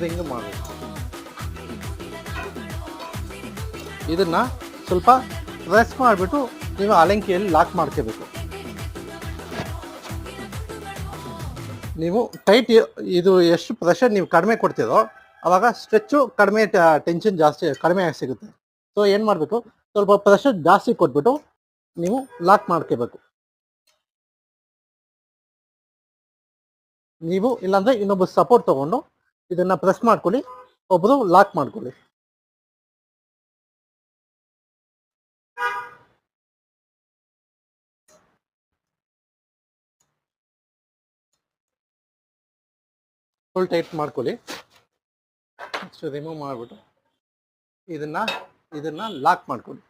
ಹಿಂಗೆ ಮಾಡಬೇಕು. ಇದನ್ನು ಸ್ವಲ್ಪ ಪ್ರೆಸ್ ಮಾಡಿಬಿಟ್ಟು ನೀವು ಅಲಂಕಿಯಲ್ಲಿ ಲಾಕ್ ಮಾಡ್ಕೋಬೇಕು. ನೀವು ಟೈಟ್ ಇದು ಎಷ್ಟು ಪ್ರೆಷರ್ ನೀವು ಕಡಿಮೆ ಕೊಡ್ತೀರೋ ಆವಾಗ ಸ್ಟ್ರೆಚ್ಚು ಕಡಿಮೆ, ಟೆನ್ಷನ್ ಜಾಸ್ತಿ ಕಡಿಮೆ ಆಗಿ ಸಿಗುತ್ತೆ. ಸೊ ಏನು ಮಾಡಬೇಕು, ಸ್ವಲ್ಪ ಪ್ರೆಷರ್ ಜಾಸ್ತಿ ಕೊಟ್ಬಿಟ್ಟು ನೀವು ಲಾಕ್ ಮಾಡ್ಕೋಬೇಕು. ನೀವು ಇಲ್ಲಾಂದರೆ ಇನ್ನೊಬ್ಬರು ಸಪೋರ್ಟ್ ತೊಗೊಂಡು ಇದನ್ನು ಪ್ರೆಸ್ ಮಾಡ್ಕೊಳ್ಳಿ, ಒಬ್ಬರು ಲಾಕ್ ಮಾಡ್ಕೊಳ್ಳಿ. ಫುಲ್ ಟೈಟ್ ಮಾಡ್ಕೊಳ್ಳಿ. ನೆಕ್ಸ್ಟ್ ರಿಮೂವ್ ಮಾಡಿಬಿಟ್ಟು ಇದನ್ನು ಲಾಕ್ ಮಾಡ್ಕೊಳ್ಳಿ.